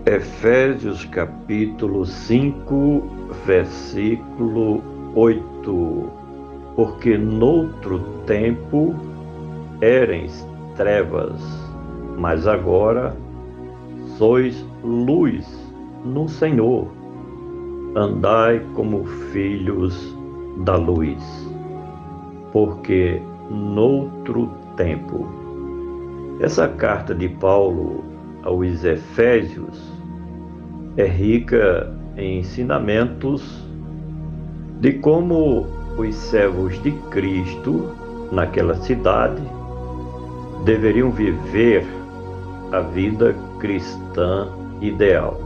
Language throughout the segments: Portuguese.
Efésios capítulo 5, versículo 8. Porque noutro tempo éreis trevas, mas agora sois luz no Senhor. Andai como filhos da luz. Porque noutro tempo. Essa carta de Paulo aos Efésios é rica em ensinamentos de como os servos de Cristo naquela cidade deveriam viver a vida cristã ideal.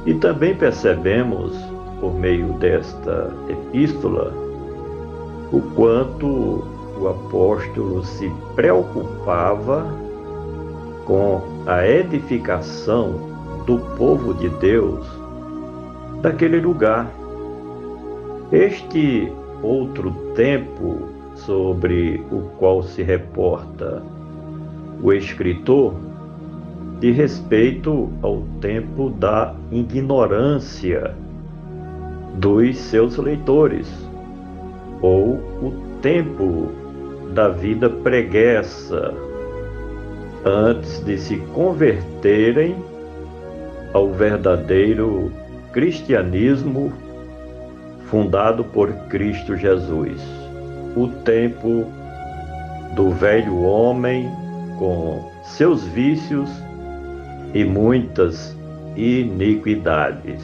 E também percebemos, por meio desta epístola, o quanto o apóstolo se preocupava com a edificação do povo de Deus daquele lugar. Este outro tempo sobre o qual se reporta o escritor diz respeito ao tempo da ignorância dos seus leitores, ou o tempo da vida preguiça, antes de se converterem ao verdadeiro cristianismo fundado por Cristo Jesus. O tempo do velho homem com seus vícios e muitas iniquidades.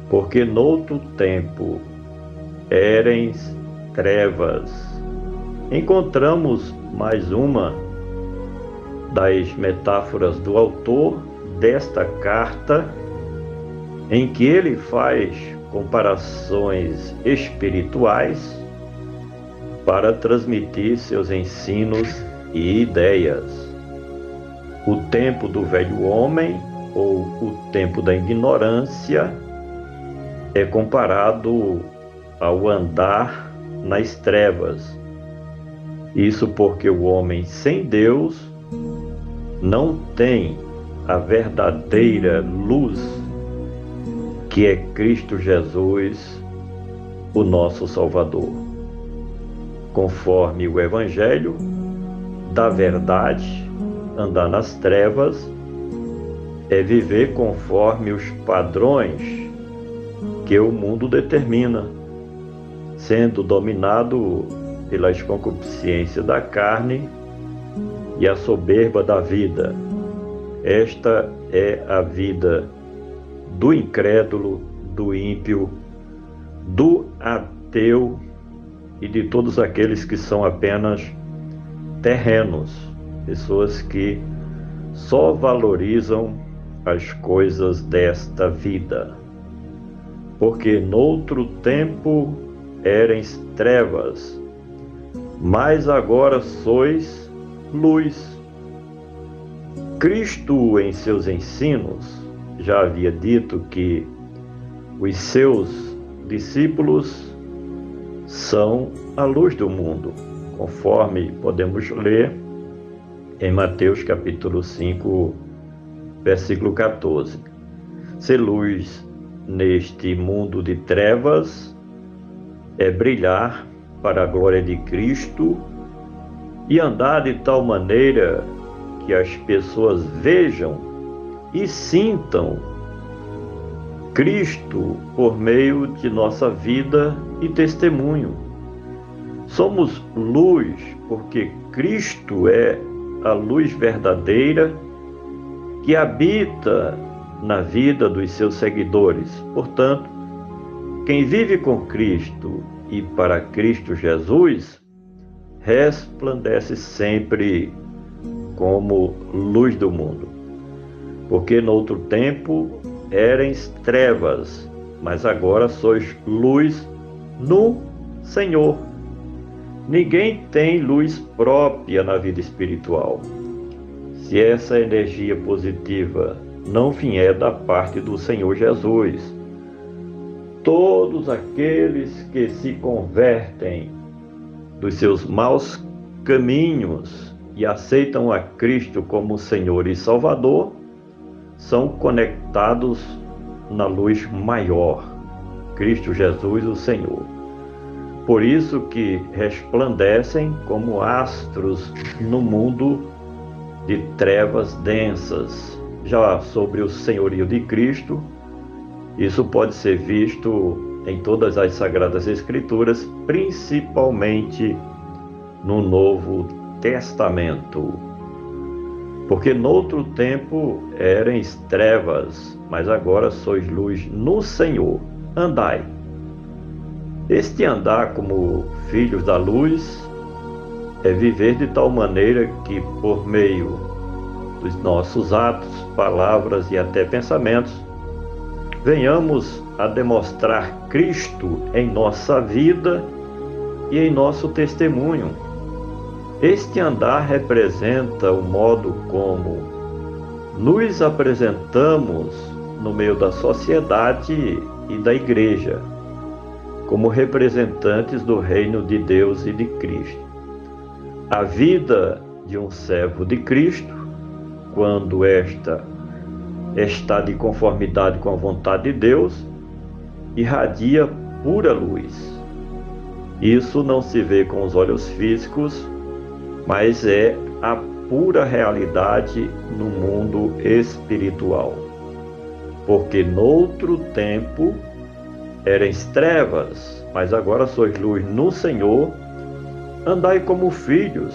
Porque noutro tempo éreis trevas. Encontramos mais uma das metáforas do autor desta carta, em que ele faz comparações espirituais para transmitir seus ensinos e ideias. O tempo do velho homem, ou o tempo da ignorância, é comparado ao andar nas trevas. Isso porque o homem sem Deus não tem a verdadeira luz, que é Cristo Jesus, o nosso Salvador. Conforme o Evangelho da verdade, andar nas trevas é viver conforme os padrões que o mundo determina, sendo dominado pelas concupiscências da carne e a soberba da vida. Esta é a vida do incrédulo, do ímpio, do ateu e de todos aqueles que são apenas terrenos, pessoas que só valorizam as coisas desta vida. Porque noutro tempo éreis trevas, mas agora sois luz. Cristo, em seus ensinos, já havia dito que os seus discípulos são a luz do mundo, conforme podemos ler em Mateus capítulo 5, versículo 14. Ser luz neste mundo de trevas é brilhar para a glória de Cristo e andar de tal maneira que as pessoas vejam e sintam Cristo por meio de nossa vida e testemunho. Somos luz porque Cristo é a luz verdadeira que habita na vida dos seus seguidores. Portanto, quem vive com Cristo e para Cristo Jesus resplandece sempre como luz do mundo. Porque noutro tempo éreis trevas, mas agora sois luz no Senhor. Ninguém tem luz própria na vida espiritual. Se essa energia positiva não vier da parte do Senhor Jesus, todos aqueles que se convertem dos seus maus caminhos e aceitam a Cristo como Senhor e Salvador, são conectados na luz maior, Cristo Jesus, o Senhor. Por isso que resplandecem como astros no mundo de trevas densas. Já sobre o senhorio de Cristo, isso pode ser visto em todas as Sagradas Escrituras, principalmente no Novo Testamento. Porque noutro tempo erais trevas, mas agora sois luz no Senhor. Andai. Este andar como filhos da luz é viver de tal maneira que, por meio dos nossos atos, palavras e até pensamentos, venhamos a demonstrar Cristo em nossa vida e em nosso testemunho. Este andar representa o modo como nos apresentamos no meio da sociedade e da igreja, como representantes do reino de Deus e de Cristo. A vida de um servo de Cristo, quando esta está de conformidade com a vontade de Deus, irradia pura luz. Isso não se vê com os olhos físicos, mas é a pura realidade no mundo espiritual. Porque noutro tempo erais trevas, mas agora sois luz no Senhor. Andai como filhos.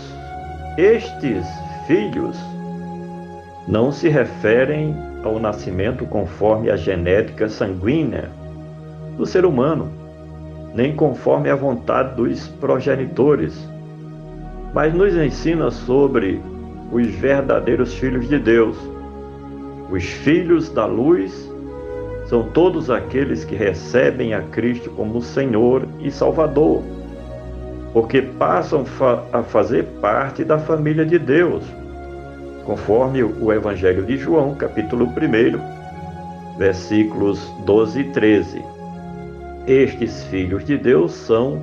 Estes filhos não se referem ao nascimento conforme a genética sanguínea do ser humano, nem conforme a vontade dos progenitores, mas nos ensina sobre os verdadeiros filhos de Deus. Os filhos da luz são todos aqueles que recebem a Cristo como Senhor e Salvador, porque passam a fazer parte da família de Deus, conforme o Evangelho de João, capítulo 1, versículos 12 e 13. Estes filhos de Deus são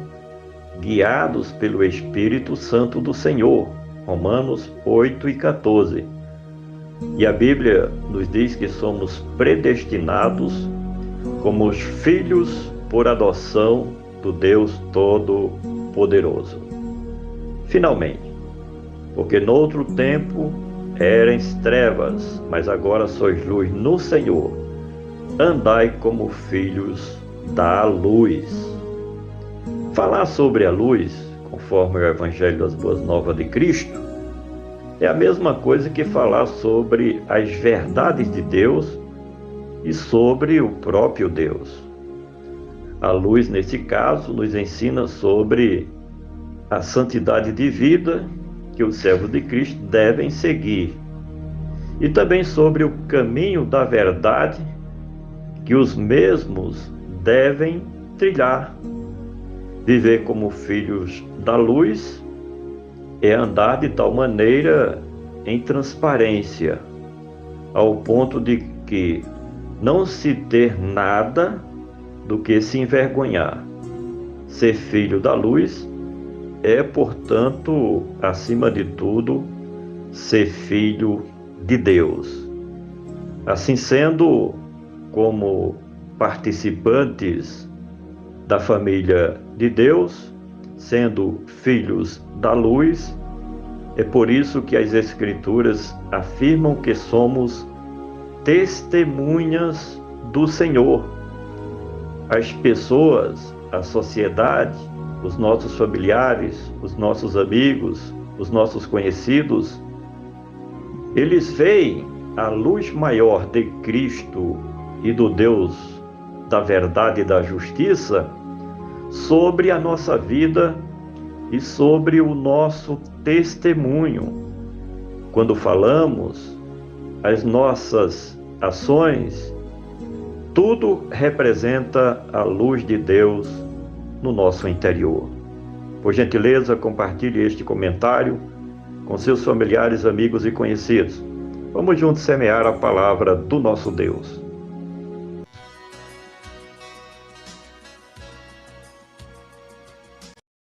guiados pelo Espírito Santo do Senhor, Romanos 8 e 14. E a Bíblia nos diz que somos predestinados como os filhos por adoção do Deus Todo-Poderoso. Finalmente, porque noutro tempo erais trevas, mas agora sois luz no Senhor. Andai como filhos da luz. Falar sobre a luz, conforme o Evangelho das Boas Novas de Cristo, é a mesma coisa que falar sobre as verdades de Deus e sobre o próprio Deus. A luz, nesse caso, nos ensina sobre a santidade de vida que os servos de Cristo devem seguir, e também sobre o caminho da verdade que os mesmos devem trilhar. Viver como filhos da luz é andar de tal maneira em transparência, ao ponto de que não se ter nada do que se envergonhar. Ser filho da luz é, portanto, acima de tudo, ser filho de Deus. Assim sendo, como participantes da família de Deus, sendo filhos da luz, é por isso que as Escrituras afirmam que somos testemunhas do Senhor. As pessoas, a sociedade, os nossos familiares, os nossos amigos, os nossos conhecidos, eles veem a luz maior de Cristo e do Deus da verdade e da justiça sobre a nossa vida e sobre o nosso testemunho. Quando falamos, as nossas ações, tudo representa a luz de Deus no nosso interior. Por gentileza, compartilhe este comentário com seus familiares, amigos e conhecidos. Vamos juntos semear a palavra do nosso Deus.